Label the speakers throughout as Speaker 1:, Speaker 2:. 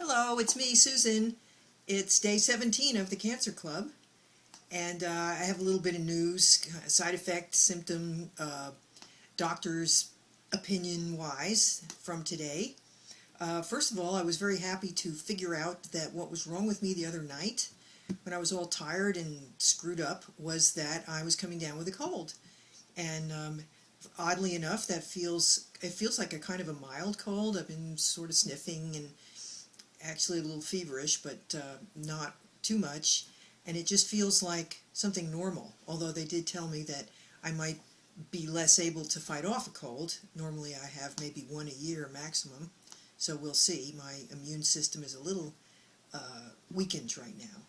Speaker 1: Hello, it's me, Susan. It's day 17 of the Cancer Club, and I have a little bit of news, side effect, symptom, doctor's opinion wise from today. First of all, I was very happy to figure out that what was wrong with me the other night, when I was all tired and screwed up, was that I was coming down with a cold. And oddly enough, it feels like a kind of a mild cold. I've been sort of sniffing and actually a little feverish, but not too much. And it just feels like something normal, although they did tell me that I might be less able to fight off a cold. Normally I have maybe one a year maximum, so we'll see. My immune system is a little weakened right now.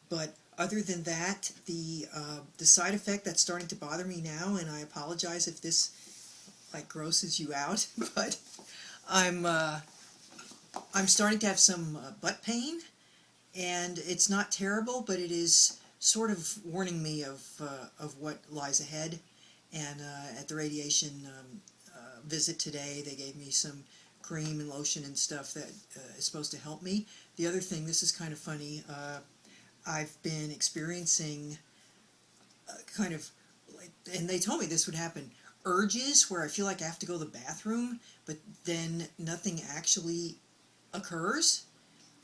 Speaker 1: But other than that, the side effect that's starting to bother me now, and I apologize if this like grosses you out, but I'm uh, I'm starting to have some butt pain, and it's not terrible, but it is sort of warning me of what lies ahead. And at the radiation visit today, they gave me some cream and lotion and stuff that is supposed to help me. The other thing, this is kind of funny, I've been experiencing kind of like, and they told me this would happen, urges where I feel like I have to go to the bathroom, but then nothing actually occurs,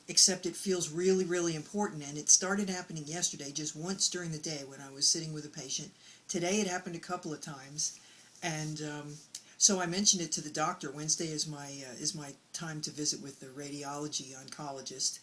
Speaker 1: except it feels really, really important. And it started happening yesterday, just once during the day when I was sitting with a patient. Today it happened a couple of times, and so I mentioned it to the doctor. Wednesday is my time to visit with the radiology oncologist,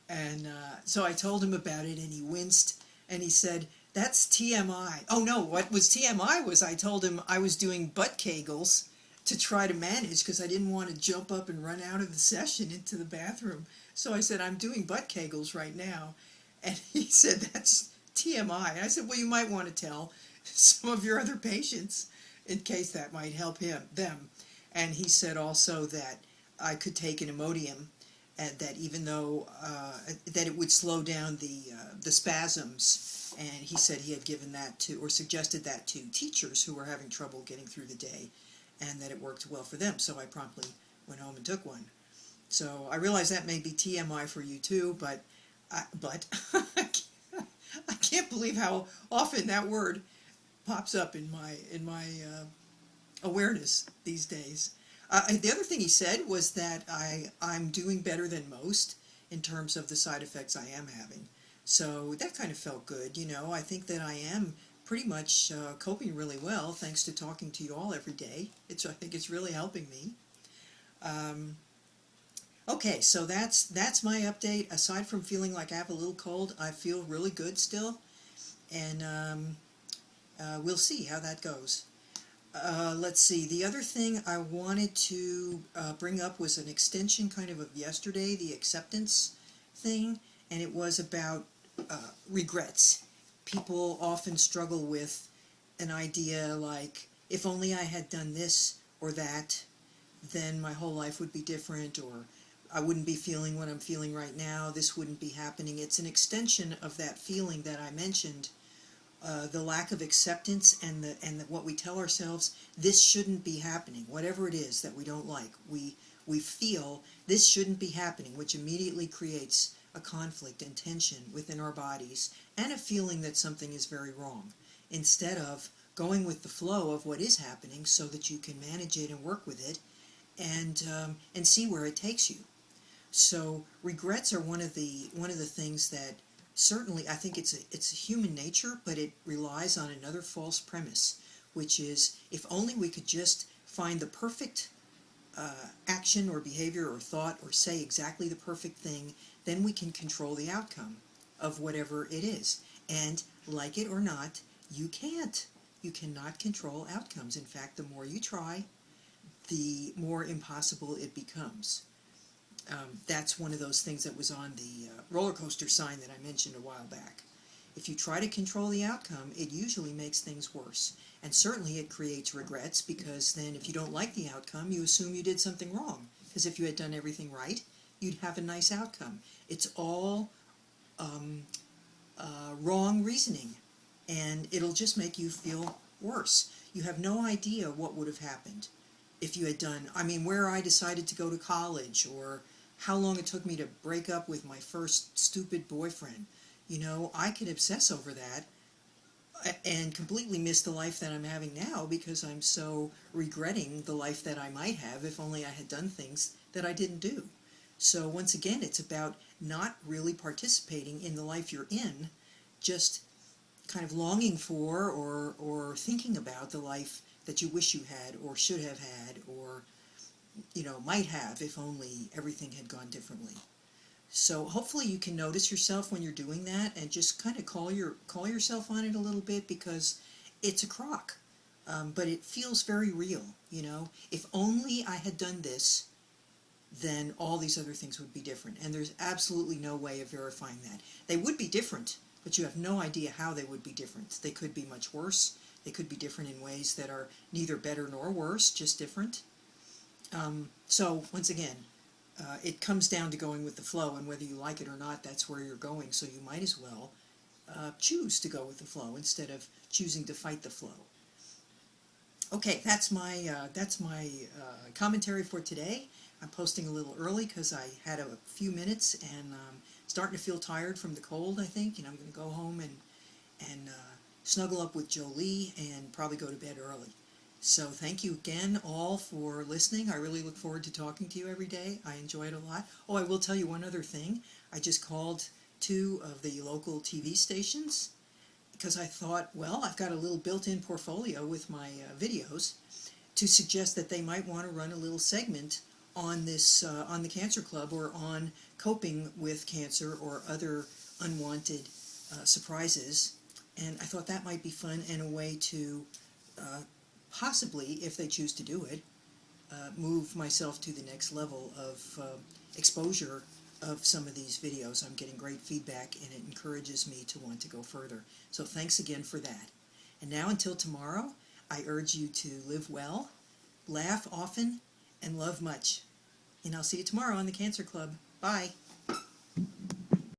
Speaker 1: and so I told him about it, and he winced, and he said, "That's TMI." Oh no, what was TMI was I told him I was doing butt kegels to try to manage because I didn't want to jump up and run out of the session into the bathroom. So I said, "I'm doing butt kegels right now." And he said, "That's TMI." And I said, "Well, you might want to tell some of your other patients in case that might help them." And he said also that I could take an Imodium, and that even though that it would slow down the spasms, and he said he had given that to, or suggested that to, teachers who were having trouble getting through the day, and that it worked well for them. So I promptly went home and took one. So I realize that may be TMI for you too, but I can't believe how often that word pops up in my awareness these days. The other thing he said was that I'm doing better than most in terms of the side effects I am having. So that kind of felt good, you know. I think that I am pretty much coping really well thanks to talking to you all every day. I think it's really helping me. Um, okay, so that's my update. Aside from feeling like I have a little cold, I feel really good still, and we'll see how that goes. Let's see, the other thing I wanted to bring up was an extension kind of yesterday, the acceptance thing, and it was about regrets. People often struggle with an idea like, if only I had done this or that, then my whole life would be different, or I wouldn't be feeling what I'm feeling right now, this wouldn't be happening. It's an extension of that feeling that I mentioned, the lack of acceptance, and what we tell ourselves, this shouldn't be happening. Whatever it is that we don't like, we feel this shouldn't be happening, which immediately creates a conflict and tension within our bodies, and a feeling that something is very wrong, instead of going with the flow of what is happening so that you can manage it and work with it, and see where it takes you. So regrets are one of the things that certainly I think it's human nature, but it relies on another false premise, which is, if only we could just find the perfect action or behavior or thought, or say exactly the perfect thing, then we can control the outcome of whatever it is. And like it or not, you can't. You cannot control outcomes. In fact, the more you try, the more impossible it becomes. That's one of those things that was on the roller coaster sign that I mentioned a while back. If you try to control the outcome, it usually makes things worse. And certainly it creates regrets, because then if you don't like the outcome, you assume you did something wrong. Because if you had done everything right, you'd have a nice outcome. It's all wrong reasoning, and it'll just make you feel worse. You have no idea what would have happened if you had done, I mean, where I decided to go to college, or how long it took me to break up with my first stupid boyfriend. You know, I could obsess over that and completely miss the life that I'm having now because I'm so regretting the life that I might have if only I had done things that I didn't do. So once again, it's about not really participating in the life you're in, just kind of longing for or thinking about the life that you wish you had or should have had or, you know, might have if only everything had gone differently. So hopefully you can notice yourself when you're doing that and just kind of call yourself on it a little bit because it's a crock, but it feels very real. You know, if only I had done this, then all these other things would be different. And there's absolutely no way of verifying that. They would be different, but you have no idea how they would be different. They could be much worse. They could be different in ways that are neither better nor worse, just different. So once again, it comes down to going with the flow, and whether you like it or not, that's where you're going. So you might as well choose to go with the flow instead of choosing to fight the flow. Okay, that's my commentary for today. I'm posting a little early because I had a few minutes and starting to feel tired from the cold, I think. And I'm going to go home and snuggle up with Jolie and probably go to bed early. So thank you again all for listening. I really look forward to talking to you every day. I enjoy it a lot. Oh, I will tell you one other thing. I just called 2 of the local TV stations because I thought, well, I've got a little built-in portfolio with my videos to suggest that they might want to run a little segment on this, on the Cancer Club or on coping with cancer or other unwanted surprises. And I thought that might be fun and a way to possibly, if they choose to do it, move myself to the next level of exposure of some of these videos. I'm getting great feedback and it encourages me to want to go further. So thanks again for that. And now until tomorrow, I urge you to live well, laugh often, and love much. And I'll see you tomorrow on the Cancer Club. Bye.